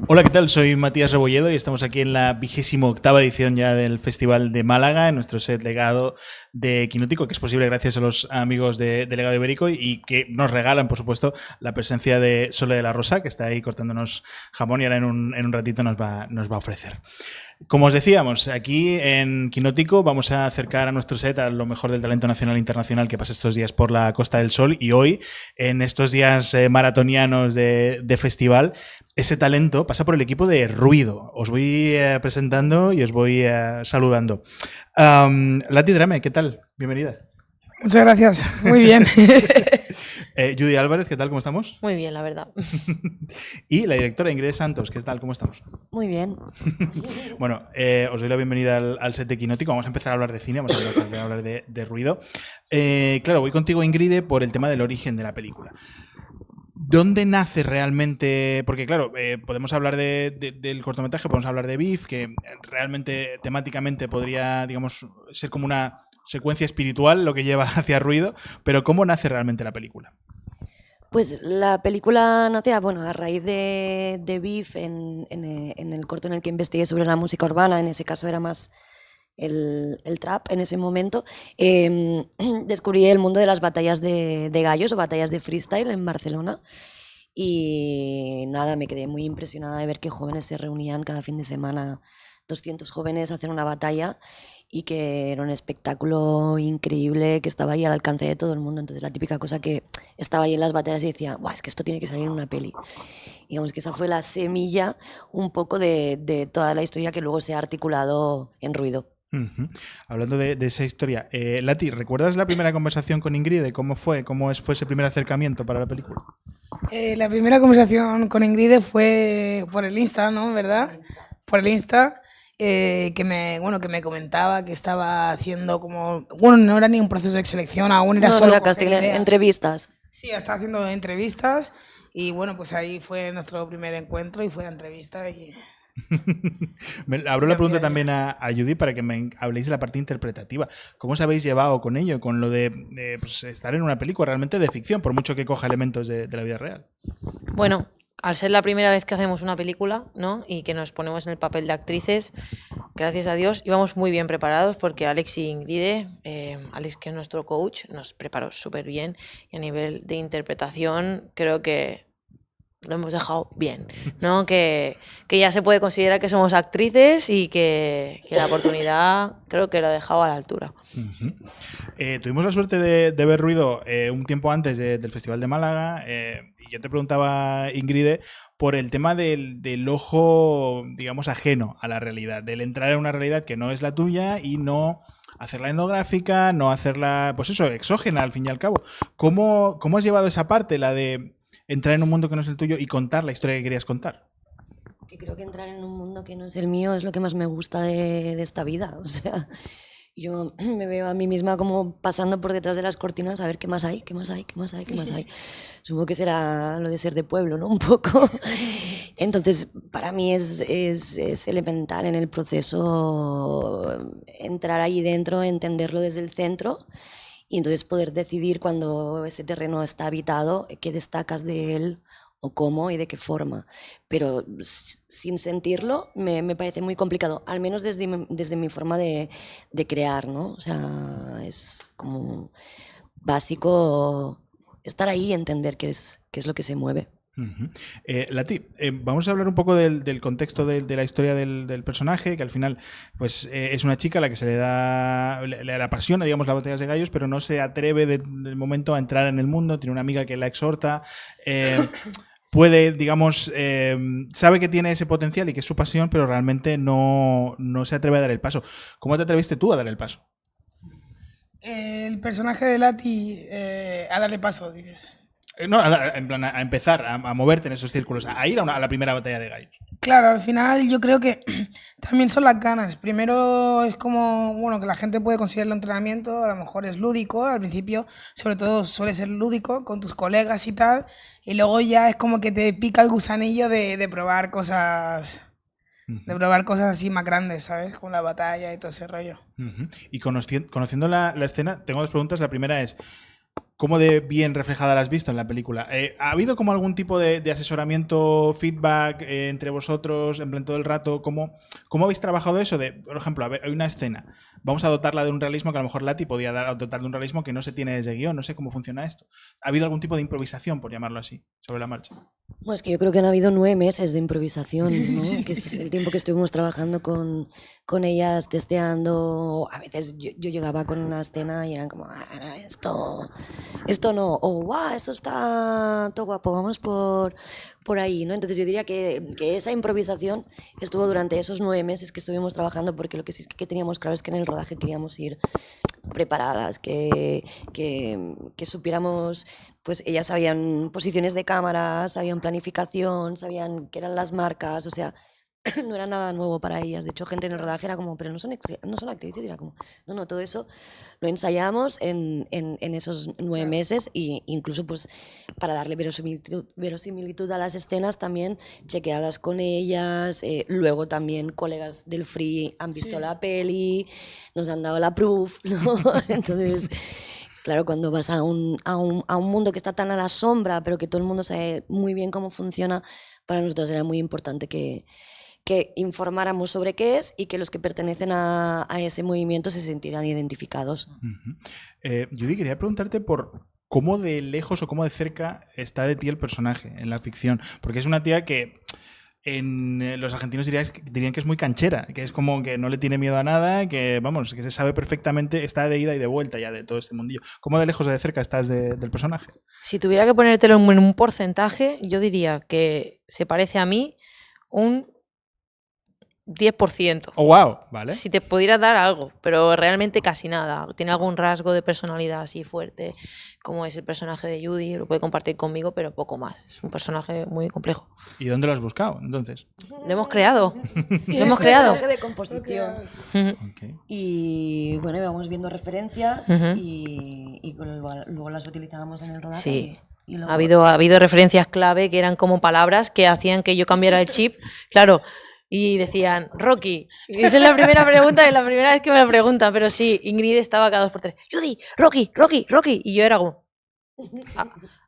Hola, ¿qué tal? Soy Matías Rebolledo y estamos aquí en la 28ª edición ya del Festival de Málaga, en nuestro set legado de Quinótico, que es posible gracias a los amigos de Legado Ibérico y que nos regalan, por supuesto, la presencia de Sole de la Rosa, que está ahí cortándonos jamón y ahora en un ratito nos va a ofrecer. Como os decíamos, aquí en Quinótico vamos a acercar a nuestro set a lo mejor del talento nacional e internacional que pasa estos días por la Costa del Sol, y hoy, en estos días maratonianos de festival, ese talento pasa por el equipo de Ruido. Os voy presentando y os voy saludando. Lati Drame, ¿qué tal? Bienvenida. Muchas gracias, muy bien. Judy Álvarez, ¿qué tal? ¿Cómo estamos? Muy bien, la verdad. Y la directora Ingrid Santos, ¿qué tal? ¿Cómo estamos? Muy bien. Bueno, os doy la bienvenida al set de Quinótico. Vamos a empezar a hablar de cine, vamos a hablar de Ruido. Claro, voy contigo, Ingrid, por el tema del origen de la película. ¿Dónde nace realmente? Porque claro, podemos hablar del cortometraje, podemos hablar de Beef, que realmente temáticamente podría, digamos, ser como una secuencia espiritual lo que lleva hacia Ruido, pero ¿cómo nace realmente la película? Pues la película nace a raíz de Beef, en el corto en el que investigué sobre la música urbana. En ese caso era más el trap en ese momento. Descubrí el mundo de las batallas de gallos o batallas de freestyle en Barcelona. Y nada, me quedé muy impresionada de ver que jóvenes se reunían cada fin de semana, 200 jóvenes, a hacer una batalla, y que era un espectáculo increíble que estaba ahí al alcance de todo el mundo. Entonces la típica cosa que estaba ahí en las batallas y decía, es que esto tiene que salir en una peli. Digamos que esa fue la semilla un poco de toda la historia que luego se ha articulado en Ruido. Uh-huh. Hablando de esa historia, Lati, ¿recuerdas la primera conversación con Ingrid? ¿Cómo fue? ¿Fue ese primer acercamiento para la película? La primera conversación con Ingrid fue por el Insta, ¿no? ¿Verdad? Por el Insta, que me comentaba que estaba haciendo como... Bueno, no era ni un proceso de selección, aún era solo... No era casting, entrevistas. Sí, estaba haciendo entrevistas y bueno, pues ahí fue nuestro primer encuentro y fue la entrevista y... Abro la pregunta también a Judy para que me habléis de la parte interpretativa. ¿Cómo os habéis llevado con ello? Con lo de pues, estar en una película realmente de ficción, por mucho que coja elementos de la vida real. Bueno, al ser la primera vez que hacemos una película, ¿no? Y que nos ponemos en el papel de actrices, gracias a Dios íbamos muy bien preparados, porque Alex y Ingrid, Alex, que es nuestro coach, nos preparó súper bien, y a nivel de interpretación creo que lo hemos dejado bien, ¿no? Que ya se puede considerar que somos actrices y que la oportunidad creo que lo ha dejado a la altura. Uh-huh. Tuvimos la suerte de ver Ruido un tiempo antes del Festival de Málaga, y yo te preguntaba, Ingrid, por el tema del ojo, digamos, ajeno a la realidad, del entrar en una realidad que no es la tuya y no hacerla etnográfica, no hacerla, pues eso, exógena al fin y al cabo. ¿Cómo has llevado esa parte, la de entrar en un mundo que no es el tuyo y contar la historia que querías contar? Es que creo que entrar en un mundo que no es el mío es lo que más me gusta de esta vida. O sea, yo me veo a mí misma como pasando por detrás de las cortinas a ver qué más hay, qué más hay, qué más hay, qué más hay. Supongo que será lo de ser de pueblo, ¿no? Un poco. Entonces, para mí es elemental en el proceso entrar ahí dentro, entenderlo desde el centro, y entonces poder decidir, cuando ese terreno está habitado, qué destacas de él o cómo y de qué forma. Pero sin sentirlo me parece muy complicado, al menos desde mi forma de crear, ¿no? O sea, es como básico estar ahí y entender qué es lo que se mueve. Uh-huh. Lati, vamos a hablar un poco del contexto de la historia del personaje, que al final pues es una chica a la que se le apasiona, digamos, las batallas de gallos, pero no se atreve del momento a entrar en el mundo. Tiene una amiga que la exhorta, puede, digamos, sabe que tiene ese potencial y que es su pasión, pero realmente no se atreve a dar el paso. ¿Cómo te atreviste tú a dar el paso? El personaje de Lati a darle paso, dices. No, en plan, a empezar a moverte en esos círculos, a ir a la primera batalla de gallos. Claro, al final yo creo que también son las ganas. Primero es como, bueno, que la gente puede considerar el entrenamiento, a lo mejor es lúdico, al principio sobre todo suele ser lúdico con tus colegas y tal, y luego ya es como que te pica el gusanillo de probar cosas... De probar cosas así más grandes, ¿sabes? Como la batalla y todo ese rollo. Uh-huh. Y conociendo la escena, tengo dos preguntas. La primera es, ¿Cómo de bien reflejada la has visto en la película? ¿Ha habido como algún tipo de asesoramiento, feedback entre vosotros en plan todo el rato? ¿Cómo habéis trabajado eso? Por ejemplo, a ver, hay una escena, vamos a dotarla de un realismo que a lo mejor Lati podía dotar de un realismo que no se tiene desde guión, no sé cómo funciona esto. ¿Ha habido algún tipo de improvisación, por llamarlo así, sobre la marcha? Bueno, es que yo creo que han habido 9 meses de improvisación, ¿no? Que es el tiempo que estuvimos trabajando con ellas, testeando. A veces yo llegaba con una escena y eran como, esto no, o guau, esto está todo guapo, vamos por ahí, ¿no? Entonces yo diría que esa improvisación estuvo durante esos 9 meses que estuvimos trabajando, porque lo que sí que teníamos claro es que en el rodaje queríamos ir preparadas, que supiéramos, pues ellas sabían posiciones de cámara, sabían planificación, sabían qué eran las marcas, o sea, no era nada nuevo para ellas. De hecho, gente en el rodaje era como, pero no son actrices, y era como, no, todo eso lo ensayamos en esos 9 meses, e incluso pues para darle verosimilitud a las escenas también chequeadas con ellas. Luego también colegas del Free han visto la peli, nos han dado la proof, ¿no? Entonces, claro, cuando vas a un mundo que está tan a la sombra, pero que todo el mundo sabe muy bien cómo funciona, para nosotros era muy importante que informáramos sobre qué es y que los que pertenecen a ese movimiento se sintieran identificados. Judy, quería preguntarte por cómo de lejos o cómo de cerca está de ti el personaje en la ficción, porque es una tía que los argentinos dirían que es muy canchera, que es como que no le tiene miedo a nada, que vamos, que se sabe perfectamente, está de ida y de vuelta ya de todo este mundillo. ¿Cómo de lejos o de cerca estás del personaje? Si tuviera que ponértelo en un porcentaje, yo diría que se parece a mí un 10%. Oh, wow, vale. Si te pudiera dar algo, pero realmente casi nada. Tiene algún rasgo de personalidad así fuerte, como es el personaje de Judy, lo puede compartir conmigo, pero poco más. Es un personaje muy complejo. ¿Y dónde lo has buscado, entonces? Lo hemos creado. Lo hemos creado. De composición. Okay. Y bueno, íbamos viendo referencias y luego las utilizábamos en el rodaje. Sí. Y luego... Ha habido referencias clave que eran como palabras que hacían que yo cambiara el chip. Claro. Y decían, Rocky. Y esa es la primera pregunta, es la primera vez que me lo preguntan. Pero sí, Ingrid estaba cada 2 por 3. Judy, Rocky. Y yo era como...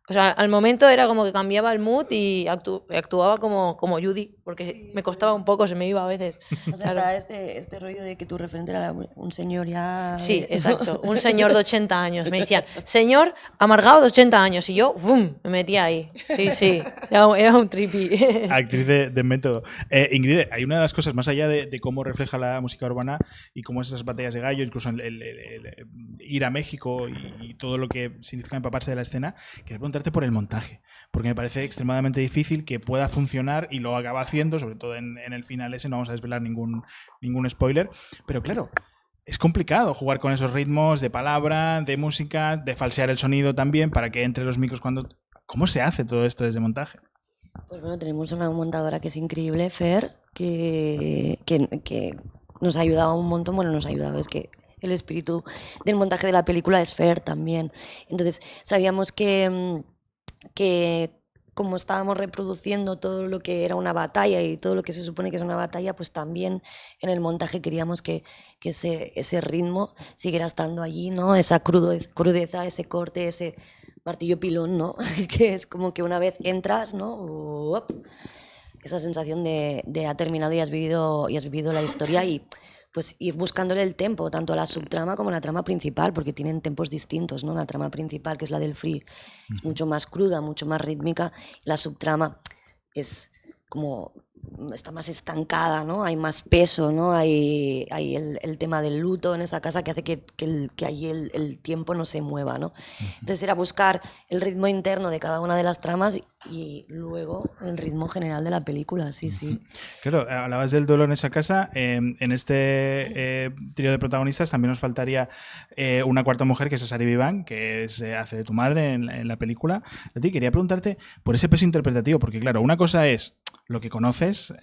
O sea, al momento era como que cambiaba el mood y actuaba como Judy, porque me costaba un poco, se me iba a veces. O sea, claro. Está este rollo de que tu referente era un señor ya... Sí, exacto, un señor de 80 años. Me decían, señor amargado de 80 años. Y yo, ¡bum!, me metía ahí. Sí, era un trippy. Actriz de método. Ingrid, hay una de las cosas, más allá de cómo refleja la música urbana y cómo esas batallas de gallo, incluso el ir a México y todo lo que significa empaparse de la escena, quería preguntarte por el montaje, porque me parece extremadamente difícil que pueda funcionar y lo acaba haciendo, sobre todo en el final ese, no vamos a desvelar ningún spoiler, pero claro, es complicado jugar con esos ritmos de palabra, de música, de falsear el sonido también para que entre los micros cuando... ¿Cómo se hace todo esto desde montaje? Pues bueno, tenemos una montadora que es increíble, Fer, que nos ha ayudado un montón. Bueno, nos ha ayudado, es que el espíritu del montaje de la película es Fer también. Entonces sabíamos que como estábamos reproduciendo todo lo que era una batalla y todo lo que se supone que es una batalla, pues también en el montaje queríamos que ese ritmo siguiera estando allí, ¿no? Esa crudeza, ese corte, ese martillo pilón, ¿no? Que es como que una vez entras, ¿no? Esa sensación de ha terminado y has vivido la historia, y pues ir buscándole el tempo, tanto a la subtrama como a la trama principal, porque tienen tempos distintos, ¿no? La trama principal, que es la del Free, es mucho más cruda, mucho más rítmica. La subtrama es como... está más estancada, ¿no? Hay más peso, ¿no? Hay el tema del luto en esa casa que hace que ahí el tiempo no se mueva, ¿no? Entonces era buscar el ritmo interno de cada una de las tramas y luego el ritmo general de la película, sí. Claro, hablabas del duelo en esa casa. En este trío de protagonistas también nos faltaría una cuarta mujer, que es Asari Vivan, que hace de tu madre en la película. A ti quería preguntarte por ese peso interpretativo, porque claro, una cosa es lo que conoces,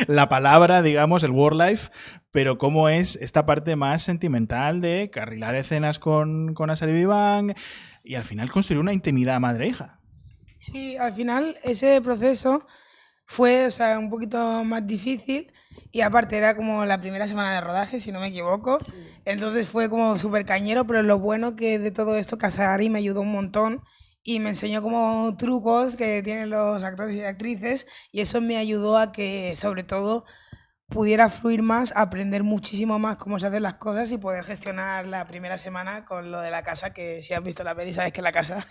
la palabra, digamos, el word life, pero cómo es esta parte más sentimental de carrilar escenas con Asari Vivan y al final construir una intimidad madre-hija. Sí, al final ese proceso fue, o sea, un poquito más difícil y aparte era como la primera semana de rodaje, si no me equivoco. Sí. Entonces fue como súper cañero, pero lo bueno que de todo esto Casagari me ayudó un montón y me enseñó como trucos que tienen los actores y actrices y eso me ayudó a que sobre todo pudiera fluir más, aprender muchísimo más cómo se hacen las cosas y poder gestionar la primera semana con lo de la casa, que si has visto la peli sabes que la casa...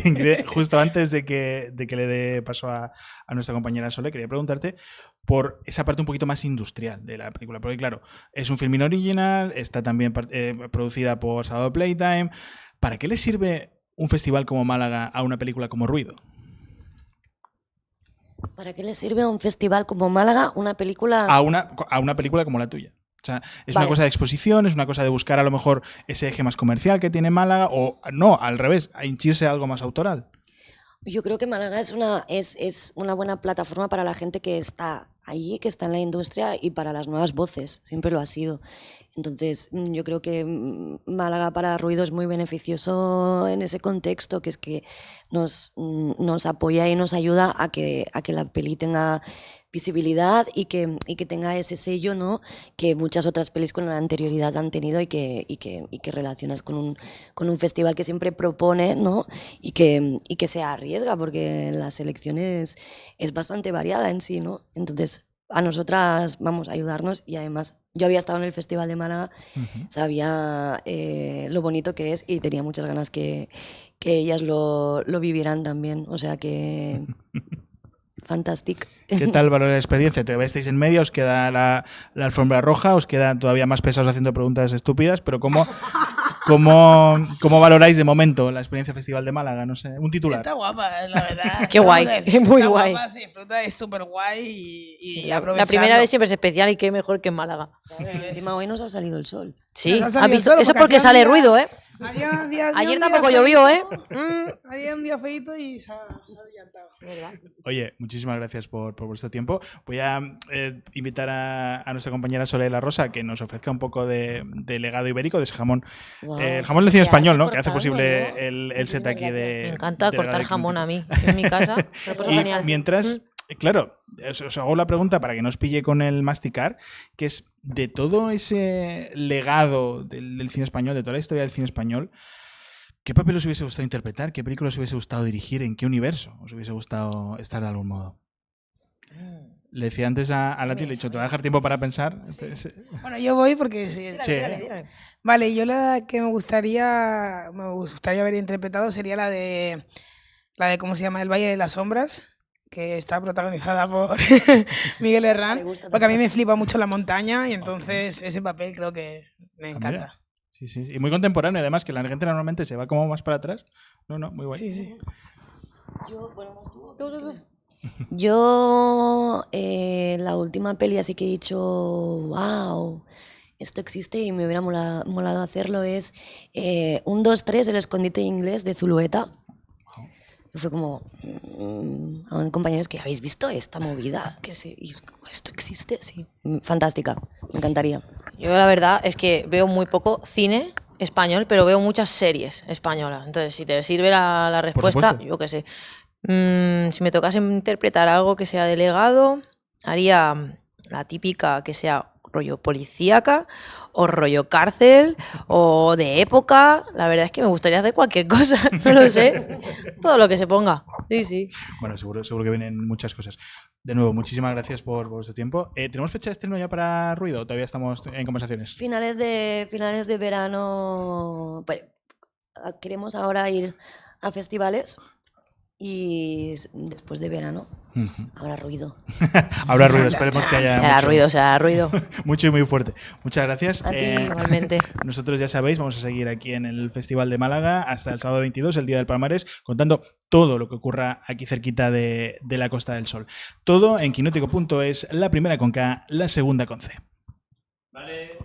Ingrid, justo antes de que le dé paso a nuestra compañera Sole, quería preguntarte por esa parte un poquito más industrial de la película, porque claro, es un filming original, está también producida por Sábado Playtime. ¿Para qué le sirve un festival como Málaga a una película como Ruido? ¿Para qué le sirve a un festival como Málaga una película? A una película como la tuya. O sea, es Vale. una cosa de exposición, es una cosa de buscar a lo mejor ese eje más comercial que tiene Málaga, o no, al revés, a hinchirse a algo más autoral. Yo creo que Málaga es una buena plataforma para la gente que está allí, que está en la industria y para las nuevas voces, siempre lo ha sido. Entonces, yo creo que Málaga para Ruido es muy beneficioso en ese contexto, que es que nos apoya y nos ayuda a que la peli tenga visibilidad y que tenga ese sello, ¿no?, que muchas otras pelis con la anterioridad han tenido y que relacionas con un festival que siempre propone, ¿no?, y que se arriesga, porque la selección es bastante variada en sí, ¿no? Entonces, a nosotras vamos a ayudarnos y además yo había estado en el Festival de Málaga, sabía lo bonito que es y tenía muchas ganas que ellas lo vivieran también, o sea que... Fantástico. ¿Qué tal valora la experiencia? Todavía estáis en media, os queda la alfombra roja, os quedan todavía más pesados haciendo preguntas estúpidas, pero ¿cómo valoráis de momento la experiencia Festival de Málaga? No sé, un titular. Está guapa, la verdad. Qué guay, Vamos a decir, muy está guay. Guapa, se disfruta, es súper guay y La aprovecharlo. primera vez siempre es especial y qué mejor que en Málaga. Encima hoy nos ha salido el sol. Sí, Nos ha ¿has salido visto? solo Eso porque porque hacía sale un día- ruido, ¿eh? un Ayer día tampoco feíto. llovió, ¿eh? Ayer un día feito y se ha adelantado. Oye, muchísimas gracias por vuestro tiempo. Voy a invitar a nuestra compañera Sole de la Rosa que nos ofrezca un poco de legado ibérico, de ese jamón. Wow. El jamón del cine Ya, español, ¿no? Que hace cortando, posible ¿no? el set aquí de... Me encanta de cortar legado jamón quinótico. a mí en mi casa. Me lo paso Y genial. mientras, claro, os hago la pregunta para que no os pille con el masticar, que es de todo ese legado del cine español, de toda la historia del cine español, ¿qué papel os hubiese gustado interpretar? ¿Qué película os hubiese gustado dirigir? ¿En qué universo os hubiese gustado estar de algún modo? Le decía antes a Lati, le he dicho, te voy a dejar tiempo para pensar. Bueno, yo voy porque sí. Sí. Vale, yo la que me gustaría haber interpretado sería la de ¿cómo se llama? El Valle de las Sombras, que está protagonizada por Miguel Herrán, Me gusta porque a mí me flipa mucho la montaña y entonces ese papel creo que me mira. encanta. Sí, sí, y muy contemporáneo, además, que la gente normalmente se va como más para atrás. No, muy guay. Sí, sí. Yo, bueno, más tú. Yo, la última peli así que he dicho, wow, esto existe y me hubiera molado hacerlo es 1, 2, 3, El escondite inglés de Zulueta. Y fue como, a compañeros que habéis visto esta movida, que esto existe, sí, fantástica, me encantaría. Yo la verdad es que veo muy poco cine español, pero veo muchas series españolas. Entonces, si te sirve la respuesta, supuesto. yo qué sé. Si me tocase interpretar algo que sea de legado, haría la típica que sea rollo policíaca o rollo cárcel o de época. La verdad es que me gustaría hacer cualquier cosa, no lo sé. Todo lo que se ponga. Sí, sí. Bueno, seguro que vienen muchas cosas. De nuevo, muchísimas gracias por vuestro tiempo. ¿Tenemos fecha de estreno ya para Ruido o todavía estamos en conversaciones? Finales de verano, pues, queremos ahora ir a festivales y después de verano habrá ruido. Habrá ruido, esperemos que haya Será ruido. mucho y muy fuerte. Muchas gracias. A ti, igualmente. Nosotros ya sabéis, vamos a seguir aquí en el Festival de Málaga hasta el sábado 22, el Día del Palmarés, contando todo lo que ocurra aquí cerquita de la Costa del Sol. Todo en quinótico.es, la primera con K, la segunda con C. Vale.